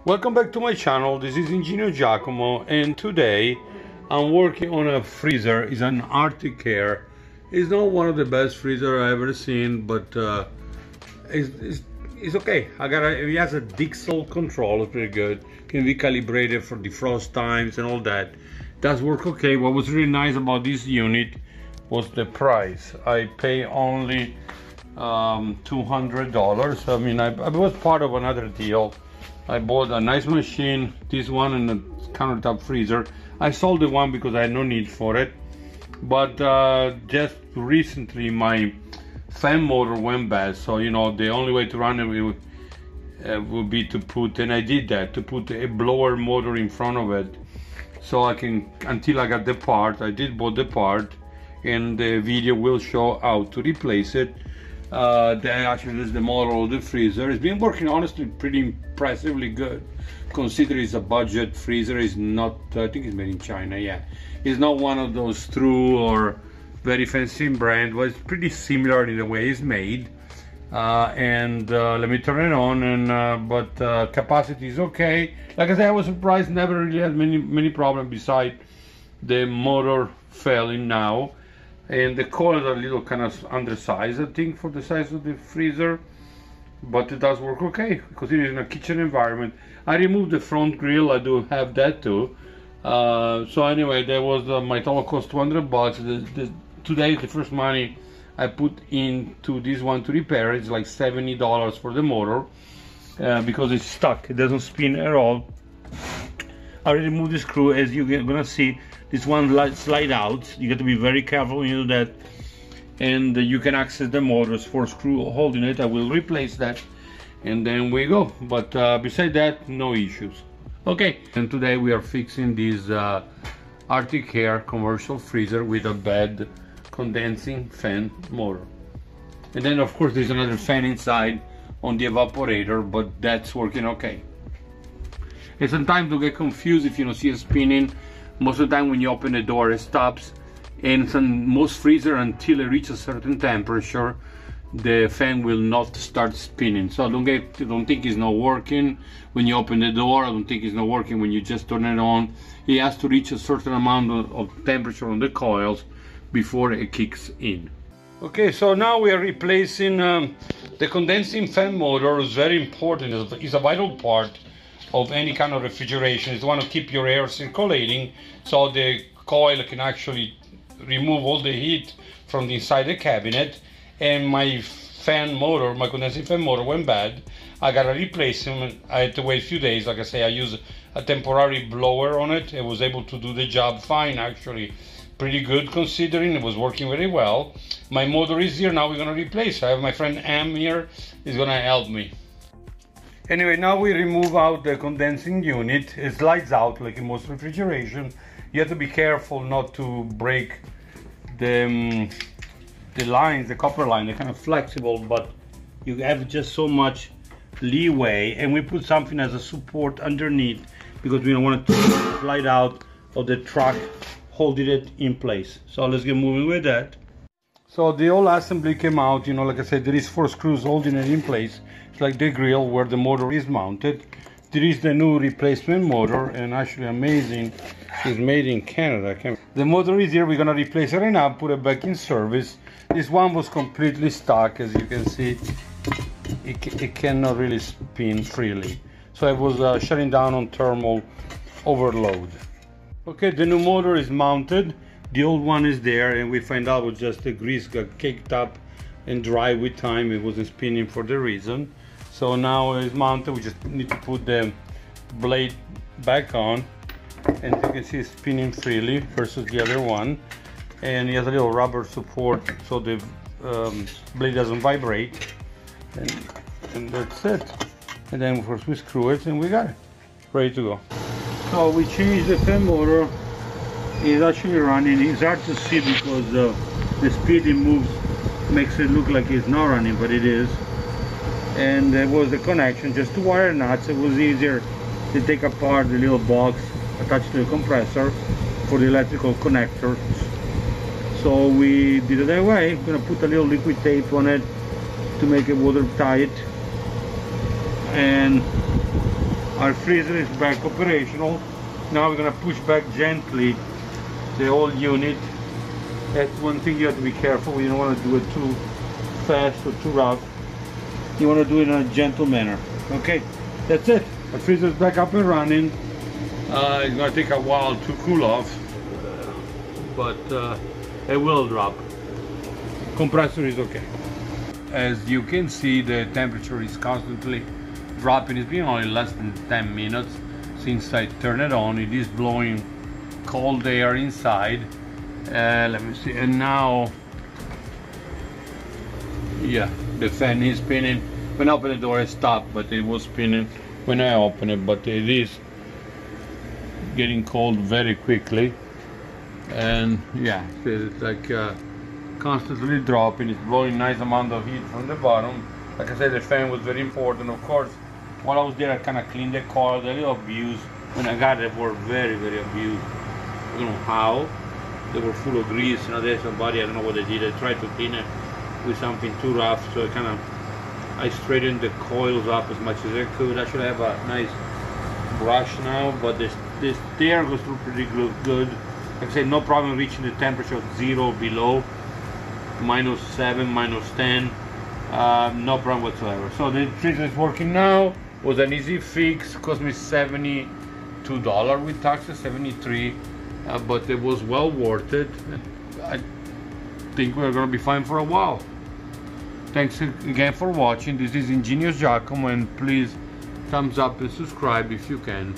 Welcome back to my channel. This is Engineer Giacomo, and today I'm working on a freezer. It's an Arctic Air. It's not one of the best freezer I've ever seen, but it's okay. It has a Dixel control, it's pretty good. Can be calibrated for defrost times and all that. Does work okay. What was really nice about this unit was the price. I pay only $200. I mean, I was part of another deal. I bought a nice machine, this one, and a countertop freezer. I sold the one because I had no need for it. But just recently my fan motor went bad, so you know the only way to run it would be to put, and I did that, to put a blower motor in front of it, so I can, until I got the part. I did bought the part, and the video will show how to replace it. Actually, this is the model of the freezer. It's been working honestly pretty impressively good, considering it's a budget freezer. It's not, I think it's made in China, yeah. It's not one of those true or very fancy brand, but it's pretty similar in the way it's made. Let me turn it on, and but capacity is okay. Like I said, I was surprised, never really had many problems besides the motor failing now. And the coils are a little kind of undersized, I think, for the size of the freezer, but it does work okay because it is in a kitchen environment. I removed the front grill. I do have that too. So anyway, that was my total cost, $200. Today, the first money I put into this one to repair it is like $70 for the motor, because it's stuck. It doesn't spin at all. I removed the screw. As you're gonna see, this one slide out. You got to be very careful when you do that, and you can access the motors for screw holding it. I will replace that, and then we go. But beside that, no issues. Okay, and today we are fixing this Arctic Air commercial freezer with a bad condensing fan motor. And then of course there's another fan inside on the evaporator, but that's working okay. And sometimes you get confused if you don't see it spinning. Most of the time when you open the door it stops, and most freezer, until it reaches a certain temperature, the fan will not start spinning. So don't think it's not working when you open the door. I don't think it's not working when you just turn it on. It has to reach a certain amount of temperature on the coils before it kicks in. Okay, so now we are replacing the condensing fan motor. Is very important. It's a vital part of any kind of refrigeration. Is want to keep your air circulating, so the coil can actually remove all the heat from the inside the cabinet. And my fan motor, my condensing fan motor, went bad. I gotta replace him. I had to wait a few days. Like I say, I used a temporary blower on it. It was able to do the job fine, actually. Pretty good considering it was working very well. My motor is here. Now we're gonna replace. I have my friend Am here. He's gonna help me. Anyway, now we remove out the condensing unit. It slides out like in most refrigeration. You have to be careful not to break the lines, the copper line. They're kind of flexible, but you have just so much leeway. And we put something as a support underneath because we don't want it to slide out of the truck, holding it in place. So let's get moving with that. So the whole assembly came out. You know, like I said, there is 4 screws holding it in place. It's like the grill where the motor is mounted. There is the new replacement motor, and actually amazing, it's made in Canada. The motor is here. We're gonna replace it right now, put it back in service. This one was completely stuck, as you can see. It cannot really spin freely, so I was shutting down on thermal overload. Okay, the new motor is mounted. The old one is there, and we find out with just the grease got caked up and dry with time. It wasn't spinning for the reason. So now it's mounted. We just need to put the blade back on, and you can see it's spinning freely versus the other one. And it has a little rubber support so the blade doesn't vibrate. And that's it. And then of course we screw it, and we got it ready to go. So we changed the fan motor. It's actually running. It's hard to see because the speed it moves makes it look like it's not running, but it is. And there was the connection, just 2 wire nuts. It was easier to take apart the little box attached to the compressor for the electrical connector. So we did it that way. I'm gonna put a little liquid tape on it to make it watertight, and Our freezer is back operational. Now we're gonna push back gently the whole unit. That's one thing you have to be careful. You don't want to do it too fast or too rough. You want to do it in a gentle manner. Okay, that's it. Our freezer is back up and running. It's gonna take a while to cool off, but it will drop. Compressor is okay. As you can see, the temperature is constantly dropping. It's been only less than 10 minutes since I turned it on. It is blowing cold air inside. Let me see, and now, yeah, the fan is spinning. When I opened the door, it stopped, but it was spinning when I opened it. But it is getting cold very quickly, and yeah, it's like constantly dropping. It's blowing nice amount of heat from the bottom. Like I said, the fan was very important. Of course, while I was there, I kind of cleaned the coils, a little abused. When I got it, they were very, very abused. I don't know how. They were full of grease. You know, there's somebody, I don't know what they did. I tried to clean it with something too rough, so I straightened the coils up as much as I could. I should have a nice brush now, but this air goes through pretty good. Like I said, no problem reaching the temperature of 0 below, -7, -10, no problem whatsoever. So the freezer is working now. Was an easy fix, cost me $72 with taxes, 73, but it was well worth it. I think we're gonna be fine for a while. Thanks again for watching. This is Ingenious Giacomo, and please thumbs up and subscribe if you can.